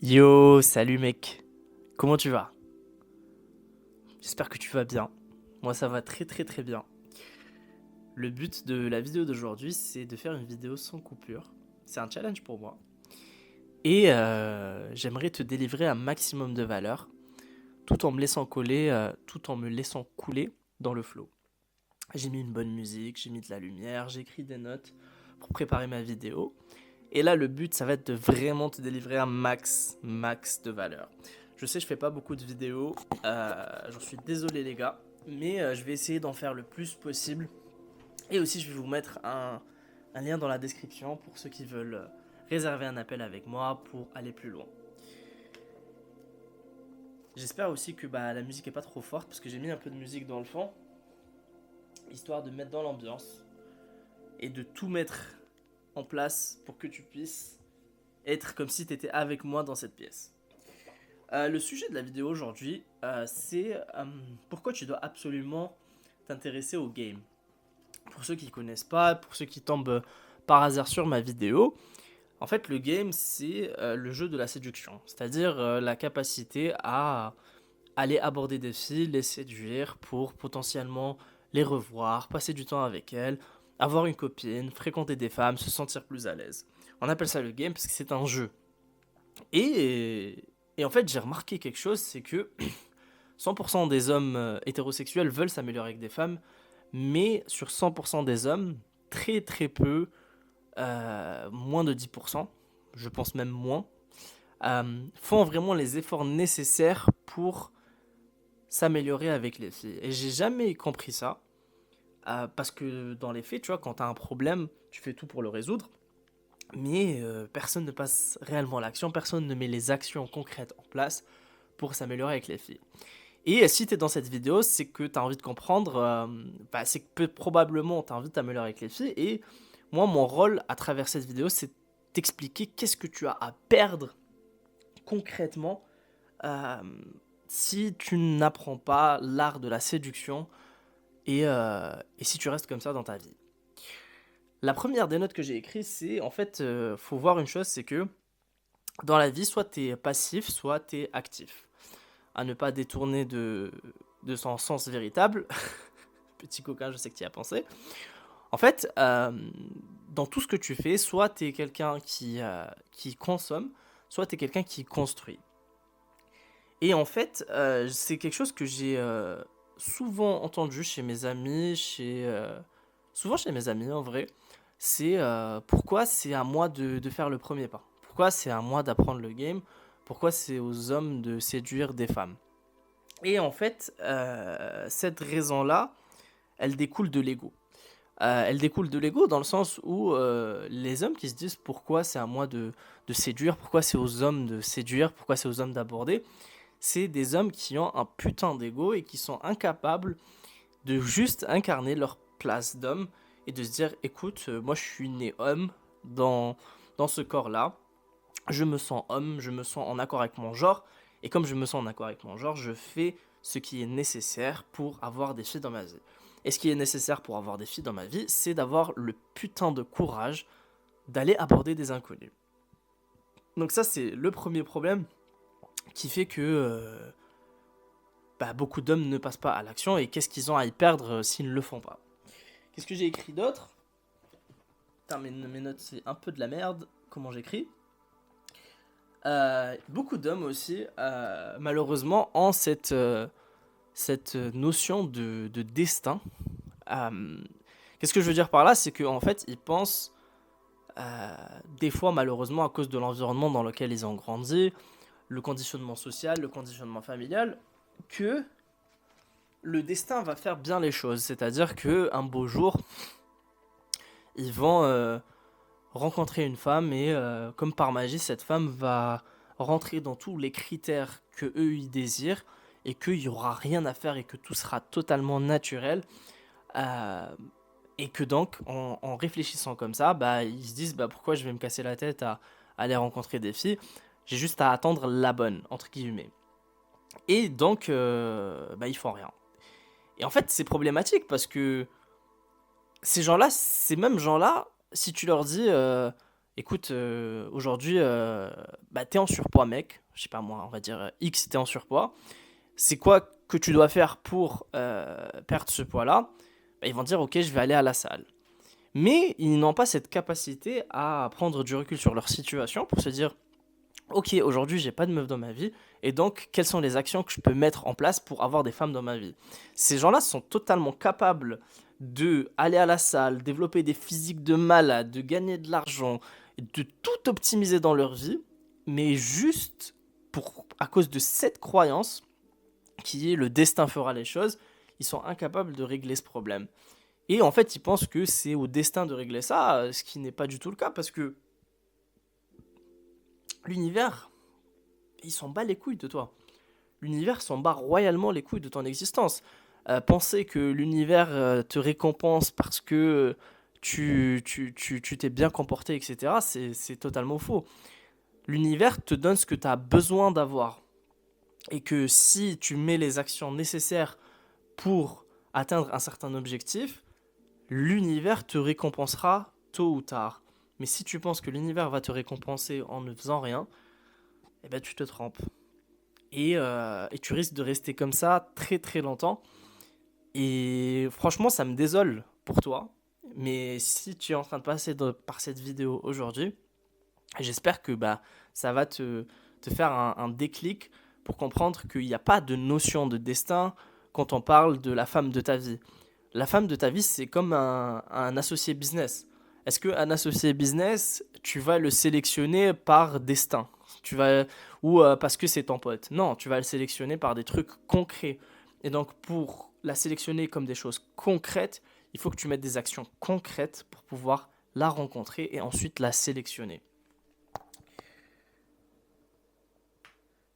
Yo, salut mec. Comment tu vas? J'espère que tu vas bien. Moi ça va très très très bien. Le but de la vidéo d'aujourd'hui c'est de faire une vidéo sans coupure. C'est un challenge pour moi. Et j'aimerais te délivrer un maximum de valeur tout en me laissant coller, tout en me laissant couler dans le flow. J'ai mis une bonne musique, j'ai mis de la lumière, j'ai écrit des notes pour préparer ma vidéo. Et là, le but, ça va être de vraiment te délivrer un max de valeur. Je sais, je fais pas beaucoup de vidéos, j'en suis désolé les gars, mais je vais essayer d'en faire le plus possible. Et aussi, je vais vous mettre un lien dans la description pour ceux qui veulent réserver un appel avec moi pour aller plus loin. J'espère aussi que la musique est pas trop forte parce que j'ai mis un peu de musique dans le fond, histoire de mettre dans l'ambiance et de tout mettre en place pour que tu puisses être comme si tu étais avec moi dans cette pièce. Le sujet de la vidéo aujourd'hui, c'est pourquoi tu dois absolument t'intéresser au game. Pour ceux qui ne connaissent pas, pour ceux qui tombent par hasard sur ma vidéo, en fait le game c'est le jeu de la séduction, c'est-à-dire la capacité à aller aborder des filles, les séduire pour potentiellement les revoir, passer du temps avec elles, avoir une copine, fréquenter des femmes, se sentir plus à l'aise. On appelle ça le game parce que c'est un jeu. Et en fait, j'ai remarqué quelque chose, c'est que 100% des hommes hétérosexuels veulent s'améliorer avec des femmes, mais sur 100% des hommes, très très peu, moins de 10%, je pense même moins, font vraiment les efforts nécessaires pour s'améliorer avec les filles. Et j'ai jamais compris ça, parce que dans les faits, tu vois, quand tu as un problème, tu fais tout pour le résoudre, mais personne ne passe réellement à l'action, personne ne met les actions concrètes en place pour s'améliorer avec les filles. Et si tu es dans cette vidéo, c'est que tu as envie de comprendre, c'est que probablement tu as envie de t'améliorer avec les filles. Et moi, mon rôle à travers cette vidéo, c'est t'expliquer qu'est-ce que tu as à perdre concrètement euh, si tu n'apprends pas l'art de la séduction et si tu restes comme ça dans ta vie. La première des notes que j'ai écrites, c'est en fait, faut voir une chose, c'est que dans la vie, soit tu es passif, soit tu es actif. À ne pas détourner de son sens véritable. Petit coquin, je sais que tu y as pensé. En fait, dans tout ce que tu fais, soit tu es quelqu'un qui consomme, soit tu es quelqu'un qui construit. Et en fait, c'est quelque chose que j'ai souvent entendu chez mes amis, souvent chez mes amis en vrai. C'est pourquoi c'est à moi de faire le premier pas. Pourquoi c'est à moi d'apprendre le game. Pourquoi c'est aux hommes de séduire des femmes. Et en fait, cette raison-là, elle découle de l'ego. Elle découle de l'ego dans le sens où les hommes qui se disent pourquoi c'est à moi de séduire, pourquoi c'est aux hommes de séduire, pourquoi c'est aux hommes d'aborder, c'est des hommes qui ont un putain d'ego et qui sont incapables de juste incarner leur place d'homme et de se dire écoute, moi je suis né homme dans ce corps-là, je me sens homme, je me sens en accord avec mon genre, et comme je me sens en accord avec mon genre, je fais ce qui est nécessaire pour avoir des filles dans ma vie. Et ce qui est nécessaire pour avoir des filles dans ma vie, c'est d'avoir le putain de courage d'aller aborder des inconnus. Donc ça, c'est le premier problème qui fait que beaucoup d'hommes ne passent pas à l'action, et qu'est-ce qu'ils ont à y perdre s'ils ne le font pas. Qu'est-ce que j'ai écrit d'autre? Putain, mes notes, c'est un peu de la merde, comment j'écris. Beaucoup d'hommes aussi, malheureusement, ont cette notion de destin. Qu'est-ce que je veux dire par là? C'est qu'en fait, ils pensent, des fois, malheureusement, à cause de l'environnement dans lequel ils ont grandi, le conditionnement social, le conditionnement familial, que le destin va faire bien les choses. C'est-à-dire qu'un beau jour, ils vont rencontrer une femme et comme par magie, cette femme va rentrer dans tous les critères que eux ils désirent et qu'il n'y aura rien à faire et que tout sera totalement naturel. Euh, et que donc, en réfléchissant comme ça, ils se disent pourquoi je vais me casser la tête à aller rencontrer des filles. J'ai juste à attendre la bonne, entre guillemets. Et donc, ils font rien. Et en fait, c'est problématique parce que ces mêmes gens-là, si tu leur dis écoute, aujourd'hui, bah, t'es en surpoids, mec. Je sais pas moi, on va dire X, t'es en surpoids. C'est quoi que tu dois faire pour perdre ce poids-là? Bah, ils vont dire, ok, je vais aller à la salle. Mais ils n'ont pas cette capacité à prendre du recul sur leur situation pour se dire, ok, aujourd'hui, j'ai pas de meuf dans ma vie, et donc, quelles sont les actions que je peux mettre en place pour avoir des femmes dans ma vie? Ces gens-là sont totalement capables de aller à la salle, développer des physiques de malade, de gagner de l'argent, de tout optimiser dans leur vie, mais juste à cause de cette croyance qui est le destin fera les choses, ils sont incapables de régler ce problème. Et en fait, ils pensent que c'est au destin de régler ça, ce qui n'est pas du tout le cas, parce que l'univers, il s'en bat les couilles de toi. L'univers s'en bat royalement les couilles de ton existence. Penser que l'univers te récompense parce que tu t'es bien comporté, etc., c'est totalement faux. L'univers te donne ce que tu as besoin d'avoir. Et que si tu mets les actions nécessaires pour atteindre un certain objectif, l'univers te récompensera tôt ou tard. Mais si tu penses que l'univers va te récompenser en ne faisant rien, eh ben tu te trompes. Et tu risques de rester comme ça très très longtemps. Et franchement, ça me désole pour toi. Mais si tu es en train de passer par cette vidéo aujourd'hui, j'espère que bah, ça va te faire un déclic pour comprendre qu'il n'y a pas de notion de destin quand on parle de la femme de ta vie. La femme de ta vie, c'est comme un associé business. Est-ce qu'un associé business, tu vas le sélectionner par destin ou parce que c'est ton pote? Non, tu vas le sélectionner par des trucs concrets. Et donc, pour la sélectionner comme des choses concrètes, il faut que tu mettes des actions concrètes pour pouvoir la rencontrer et ensuite la sélectionner.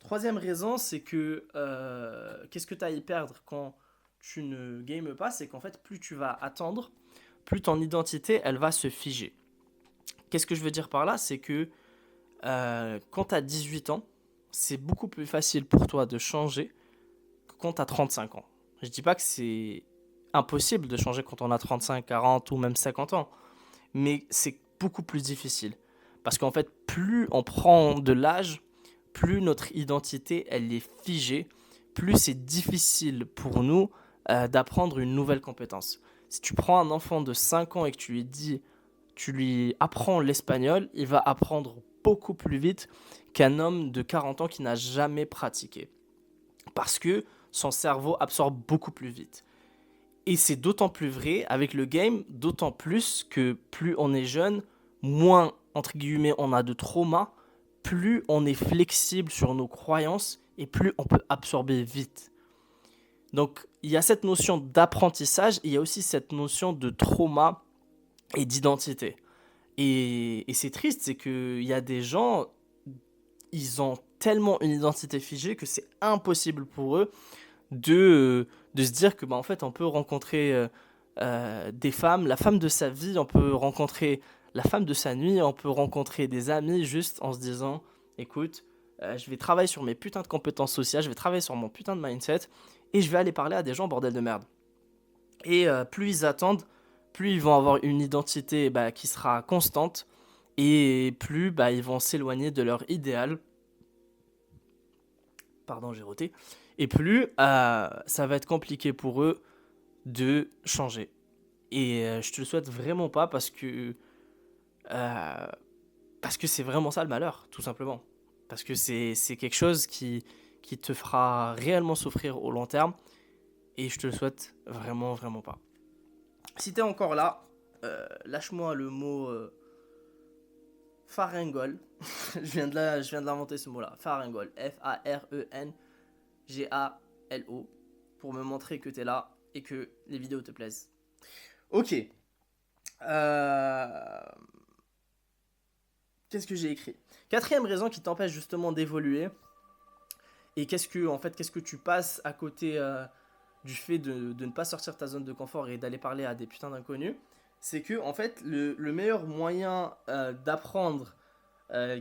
Troisième raison, c'est que qu'est-ce que tu as à y perdre quand tu ne games pas? C'est qu'en fait, plus tu vas attendre, plus ton identité, elle va se figer. Qu'est-ce que je veux dire par là? C'est que quand tu as 18 ans, c'est beaucoup plus facile pour toi de changer que quand tu as 35 ans. Je dis pas que c'est impossible de changer quand on a 35, 40 ou même 50 ans, mais c'est beaucoup plus difficile. Parce qu'en fait, plus on prend de l'âge, plus notre identité elle est figée, plus c'est difficile pour nous d'apprendre une nouvelle compétence. Si tu prends un enfant de 5 ans et que tu lui apprends l'espagnol, il va apprendre beaucoup plus vite qu'un homme de 40 ans qui n'a jamais pratiqué. Parce que son cerveau absorbe beaucoup plus vite. Et c'est d'autant plus vrai avec le game, d'autant plus que plus on est jeune, moins, entre guillemets, on a de trauma, plus on est flexible sur nos croyances et plus on peut absorber vite. Donc, il y a cette notion d'apprentissage, et il y a aussi cette notion de trauma et d'identité. Et c'est triste, c'est qu'il y a des gens, ils ont tellement une identité figée que c'est impossible pour eux de se dire que bah, en fait on peut rencontrer des femmes, la femme de sa vie, on peut rencontrer la femme de sa nuit, on peut rencontrer des amis juste en se disant écoute, je vais travailler sur mes putains de compétences sociales, je vais travailler sur mon putain de mindset et je vais aller parler à des gens bordel de merde. Et plus ils attendent, plus ils vont avoir une identité bah, qui sera constante et plus bah, ils vont s'éloigner de leur idéal. Pardon, j'ai roté. Et plus ça va être compliqué pour eux de changer. Et je te le souhaite vraiment pas euh, parce que c'est vraiment ça le malheur, tout simplement. Parce que c'est quelque chose qui te fera réellement souffrir au long terme. Et je te le souhaite vraiment, vraiment pas. Si t'es encore là, lâche-moi le mot faringol. Je viens de l'inventer ce mot-là. Faringol. Faringalo. Pour me montrer que t'es là et que les vidéos te plaisent. Ok. Qu'est-ce que j'ai écrit? Quatrième raison qui t'empêche justement d'évoluer. Et qu'est-ce que tu passes à côté du fait de ne pas sortir de ta zone de confort et d'aller parler à des putains d'inconnus, c'est que en fait le meilleur moyen d'apprendre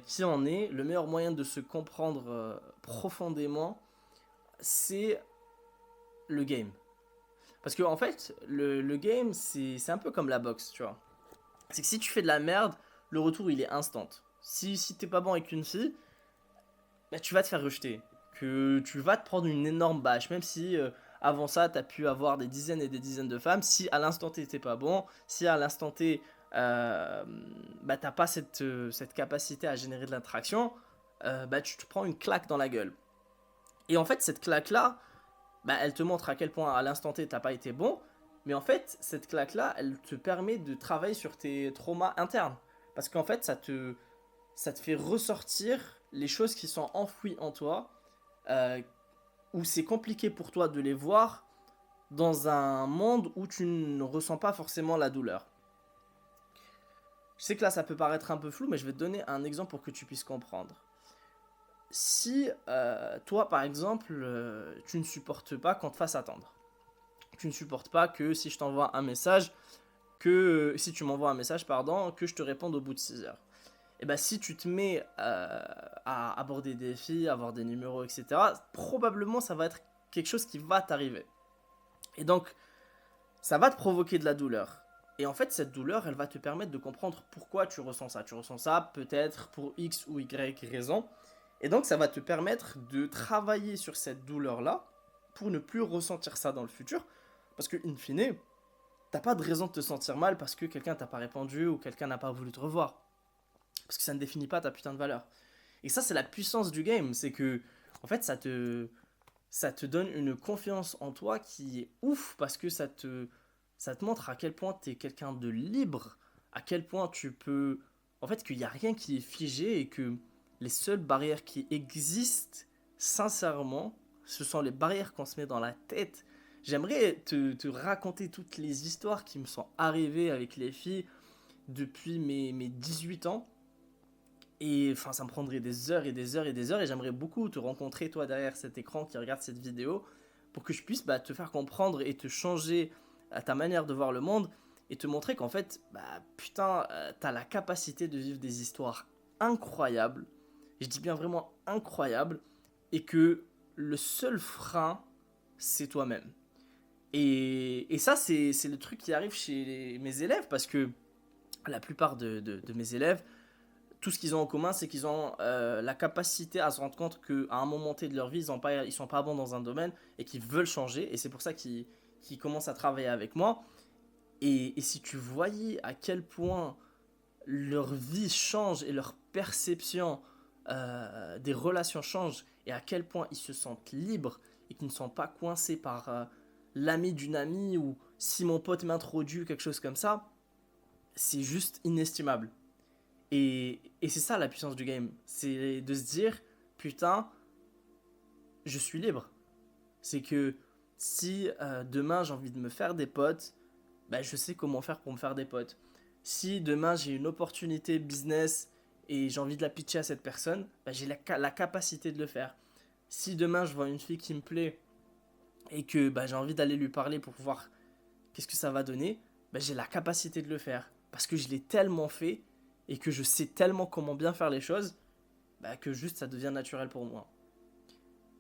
qui en est, le meilleur moyen de se comprendre profondément, c'est le game. Parce que en fait, le game, c'est un peu comme la boxe, tu vois. C'est que si tu fais de la merde, le retour il est instant. Si t'es pas bon avec une fille, bah, tu vas te faire rejeter. Que tu vas te prendre une énorme bâche, même si avant ça, tu as pu avoir des dizaines et des dizaines de femmes. Si à l'instant T, t'es pas bon, si à l'instant T, bah, t'as pas cette capacité à générer de l'attraction, bah, tu te prends une claque dans la gueule. Et en fait, cette claque-là, bah, elle te montre à quel point à l'instant T, t'as pas été bon. Mais en fait, cette claque-là, elle te permet de travailler sur tes traumas internes. Parce qu'en fait, ça te fait ressortir les choses qui sont enfouies en toi, euh, où c'est compliqué pour toi de les voir dans un monde où tu ne ressens pas forcément la douleur. Je sais que là ça peut paraître un peu flou, mais je vais te donner un exemple pour que tu puisses comprendre. Si toi par exemple, tu ne supportes pas qu'on te fasse attendre. Tu ne supportes pas que si je t'envoie un message, si tu m'envoies un message, pardon, que je te réponde au bout de 6 heures. Et bah si tu te mets à aborder des filles, avoir des numéros, etc., probablement ça va être quelque chose qui va t'arriver. Et donc, ça va te provoquer de la douleur. Et en fait, cette douleur, elle va te permettre de comprendre pourquoi tu ressens ça. Tu ressens ça peut-être pour X ou Y raison. Et donc, ça va te permettre de travailler sur cette douleur-là pour ne plus ressentir ça dans le futur. Parce que, in fine, t'as pas de raison de te sentir mal parce que quelqu'un t'a pas répondu ou quelqu'un n'a pas voulu te revoir. Parce que ça ne définit pas ta putain de valeur. Et ça, c'est la puissance du game. C'est que, en fait, ça te donne une confiance en toi qui est ouf parce que ça te montre à quel point tu es quelqu'un de libre, à quel point tu peux. En fait, qu'il n'y a rien qui est figé et que les seules barrières qui existent, sincèrement, ce sont les barrières qu'on se met dans la tête. J'aimerais te raconter toutes les histoires qui me sont arrivées avec les filles depuis mes 18 ans. Et enfin, ça me prendrait des heures et des heures et des heures. Et j'aimerais beaucoup te rencontrer, toi, derrière cet écran qui regarde cette vidéo, pour que je puisse bah, te faire comprendre et te changer ta manière de voir le monde et te montrer qu'en fait, bah, putain, t'as la capacité de vivre des histoires incroyables. Je dis bien vraiment incroyables. Et que le seul frein, c'est toi-même. Et ça, c'est le truc qui arrive chez mes élèves parce que la plupart de mes élèves, tout ce qu'ils ont en commun, c'est qu'ils ont la capacité à se rendre compte qu'à un moment T de leur vie, ils sont pas bons dans un domaine et qu'ils veulent changer. Et c'est pour ça qu'ils commencent à travailler avec moi. Et si tu voyais à quel point leur vie change et leur perception des relations change et à quel point ils se sentent libres et qu'ils ne sont pas coincés par l'ami d'une amie ou si mon pote m'introduit quelque chose comme ça, c'est juste inestimable. Et c'est ça la puissance du game. C'est de se dire, putain, je suis libre. C'est que si demain j'ai envie de me faire des potes, bah, je sais comment faire pour me faire des potes. Si demain j'ai une opportunité business et j'ai envie de la pitcher à cette personne, bah, j'ai la capacité de le faire. Si demain je vois une fille qui me plaît et que bah, j'ai envie d'aller lui parler pour voir qu'est-ce que ça va donner, bah, j'ai la capacité de le faire. Parce que je l'ai tellement fait et que je sais tellement comment bien faire les choses, bah, que juste ça devient naturel pour moi.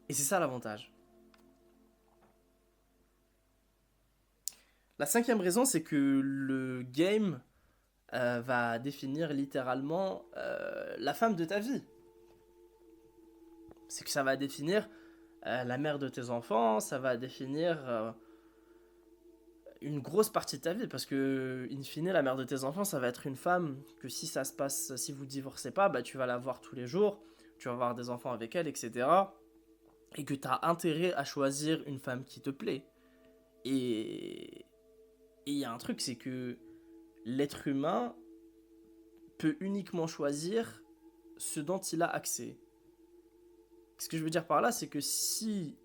Et c'est ça l'avantage. La cinquième raison, c'est que le game va définir littéralement la femme de ta vie. C'est que ça va définir la mère de tes enfants, ça va définir une grosse partie de ta vie parce que in fine la mère de tes enfants ça va être une femme que si ça se passe, si vous divorcez pas, bah tu vas la voir tous les jours, tu vas avoir des enfants avec elle, etc. Et que tu as intérêt à choisir une femme qui te plaît. Et il y a un truc, c'est que l'être humain peut uniquement choisir ce dont il a accès. Ce que je veux dire par là, c'est que si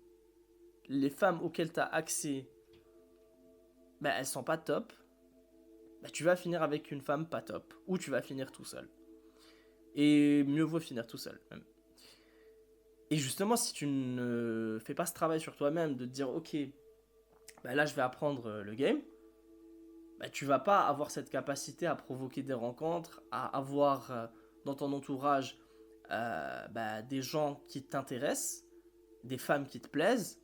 les femmes auxquelles tu as accès, bah, elles sont pas top, bah, tu vas finir avec une femme pas top. Ou tu vas finir tout seul. Et mieux vaut finir tout seul, même. Et justement, si tu ne fais pas ce travail sur toi-même, de te dire, ok, bah là je vais apprendre le game, bah, tu vas pas avoir cette capacité à provoquer des rencontres, à avoir dans ton entourage bah, des gens qui t'intéressent, des femmes qui te plaisent,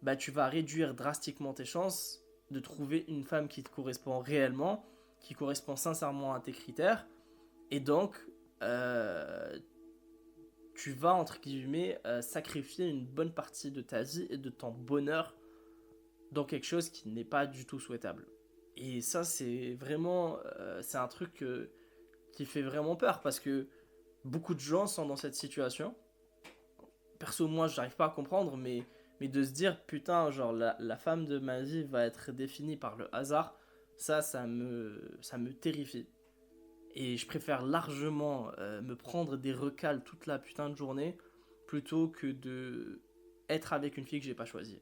bah, tu vas réduire drastiquement tes chances de trouver une femme qui te correspond réellement, qui correspond sincèrement à tes critères, Et donc, euh, tu vas, entre guillemets, sacrifier une bonne partie de ta vie et de ton bonheur dans quelque chose qui n'est pas du tout souhaitable. Et ça, c'est vraiment, c'est un truc qui fait vraiment peur parce que beaucoup de gens sont dans cette situation. Perso, moi, je n'arrive pas à comprendre, mais de se dire, putain, genre, la femme de ma vie va être définie par le hasard, ça me terrifie. Et je préfère largement me prendre des recals toute la putain de journée plutôt que de être avec une fille que j'ai pas choisie.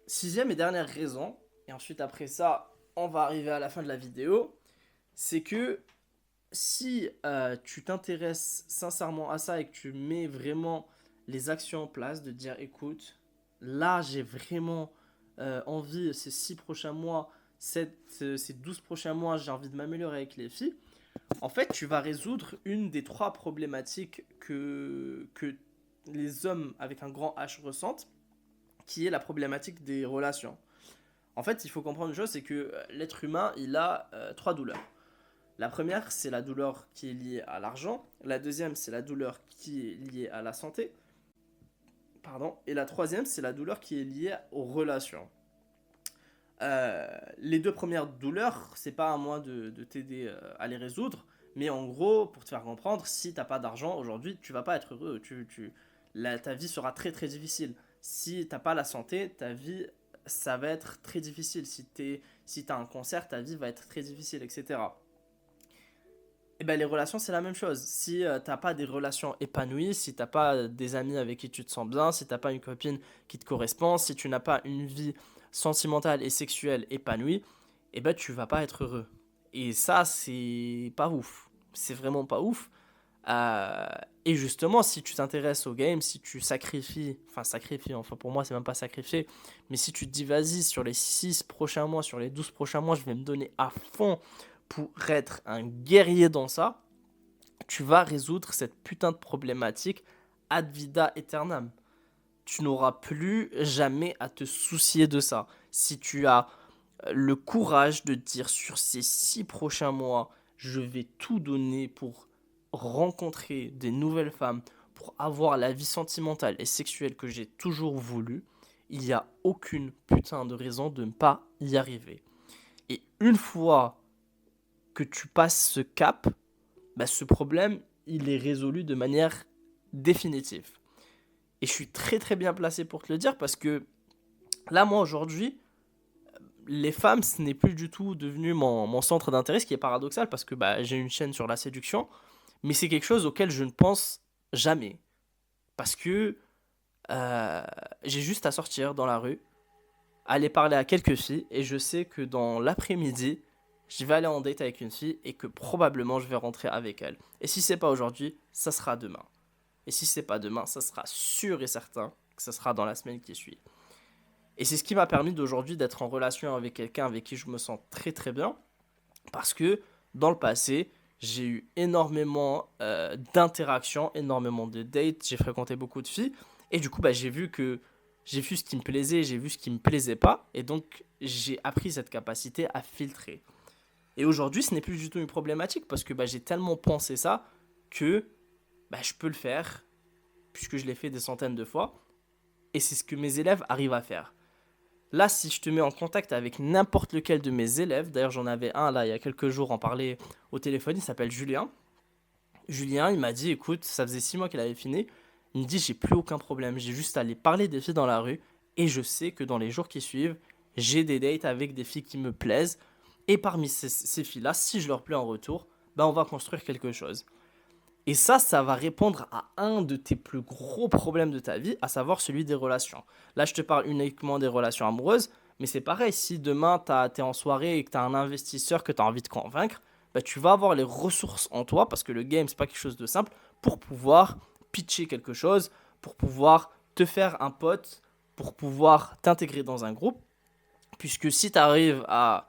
Sixième et dernière raison, et ensuite après ça, on va arriver à la fin de la vidéo, c'est que si tu t'intéresses sincèrement à ça et que tu mets vraiment les actions en place, de dire écoute, là j'ai vraiment envie, ces 6 prochains mois, ces 12 prochains mois, j'ai envie de m'améliorer avec les filles, en fait tu vas résoudre une des trois problématiques que les hommes avec un grand H ressentent, qui est la problématique des relations. En fait, il faut comprendre une chose, c'est que l'être humain, il a trois douleurs. La première, c'est la douleur qui est liée à l'argent. La deuxième, c'est la douleur qui est liée à la santé. Pardon. Et la troisième, c'est la douleur qui est liée aux relations. Les deux premières douleurs, c'est pas à moi de t'aider à les résoudre. Mais en gros, pour te faire comprendre, si t'as pas d'argent aujourd'hui, tu vas pas être heureux. Ta vie sera très très difficile. Si t'as pas la santé, ta vie, ça va être très difficile. Si t'as un cancer, ta vie va être très difficile, etc. Et ben les relations, c'est la même chose. Si t'as pas des relations épanouies, si t'as pas des amis avec qui tu te sens bien, si t'as pas une copine qui te correspond, si tu n'as pas une vie sentimentale et sexuelle épanouie, et ben tu vas pas être heureux. Et ça, c'est pas ouf. C'est vraiment pas ouf. Euh, et justement, si tu t'intéresses au game, si tu sacrifies, enfin pour moi c'est même pas sacrifier, mais si tu te dis vas-y, sur les 6 prochains mois, sur les 12 prochains mois, je vais me donner à fond pour être un guerrier dans ça, tu vas résoudre cette putain de problématique ad vida aeternam. Tu n'auras plus jamais à te soucier de ça. Si tu as le courage de dire sur ces 6 prochains mois, je vais tout donner pour rencontrer des nouvelles femmes, pour avoir la vie sentimentale et sexuelle que j'ai toujours voulu, il n'y a aucune putain de raison de ne pas y arriver. Et une fois que tu passes ce cap, bah, ce problème, il est résolu de manière définitive. Et je suis très très bien placé pour te le dire parce que là, moi aujourd'hui, les femmes, ce n'est plus du tout devenu mon centre d'intérêt, ce qui est paradoxal parce que bah, j'ai une chaîne sur la séduction, mais c'est quelque chose auquel je ne pense jamais. Parce que euh, j'ai juste à sortir dans la rue, aller parler à quelques filles, et je sais que dans l'après-midi, je vais aller en date avec une fille et que probablement je vais rentrer avec elle. Et si c'est pas aujourd'hui, ça sera demain. Et si c'est pas demain, ça sera sûr et certain que ça sera dans la semaine qui suit. Et c'est ce qui m'a permis d'aujourd'hui d'être en relation avec quelqu'un avec qui je me sens très très bien. Parce que dans le passé, j'ai eu énormément d'interactions, énormément de dates, j'ai fréquenté beaucoup de filles. Et du coup, bah, j'ai vu ce qui me plaisait, j'ai vu ce qui me plaisait pas. Et donc, j'ai appris cette capacité à filtrer. Et aujourd'hui, ce n'est plus du tout une problématique parce que bah, j'ai tellement pensé ça que bah, je peux le faire, puisque je l'ai fait des centaines de fois. Et c'est ce que mes élèves arrivent à faire. Là, si je te mets en contact avec n'importe lequel de mes élèves, d'ailleurs j'en avais un là il y a quelques jours en parlait au téléphone, il s'appelle Julien. Julien, il m'a dit écoute, ça faisait 6 mois qu'il avait fini. Il me dit j'ai plus aucun problème, j'ai juste à aller parler des filles dans la rue et je sais que dans les jours qui suivent, j'ai des dates avec des filles qui me plaisent. Et parmi ces filles-là, si je leur plais en retour, ben on va construire quelque chose. Et ça va répondre à un de tes plus gros problèmes de ta vie, à savoir celui des relations. Là, je te parle uniquement des relations amoureuses, mais c'est pareil, si demain tu es en soirée et que tu as un investisseur que tu as envie de convaincre, bah, tu vas avoir les ressources en toi, parce que le game, c'est pas quelque chose de simple, pour pouvoir pitcher quelque chose, pour pouvoir te faire un pote, pour pouvoir t'intégrer dans un groupe. Puisque si tu arrives à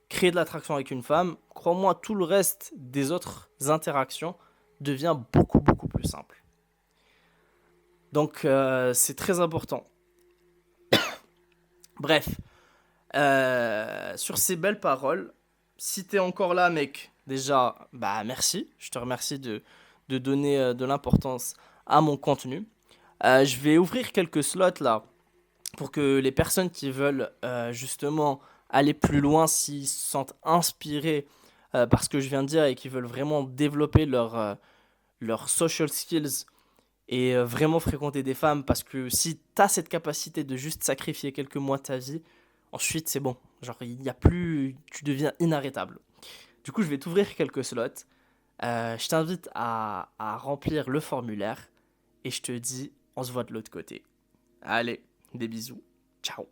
créer de l'attraction avec une femme, crois-moi, tout le reste des autres interactions devient beaucoup beaucoup plus simple. Donc c'est très important. Bref, Sur ces belles paroles, si t'es encore là, mec, déjà, bah merci. Je te remercie de donner de l'importance à mon contenu. Je vais ouvrir quelques slots là pour que les personnes qui veulent justement aller plus loin, s'ils se sentent inspirés par ce que je viens de dire et qui veulent vraiment développer leur social skills et vraiment fréquenter des femmes, parce que si tu as cette capacité de juste sacrifier quelques mois de ta vie, ensuite c'est bon. Genre, il y a plus, tu deviens inarrêtable. Du coup, je vais t'ouvrir quelques slots. Je t'invite à remplir le formulaire et je te dis, on se voit de l'autre côté. Allez, des bisous. Ciao.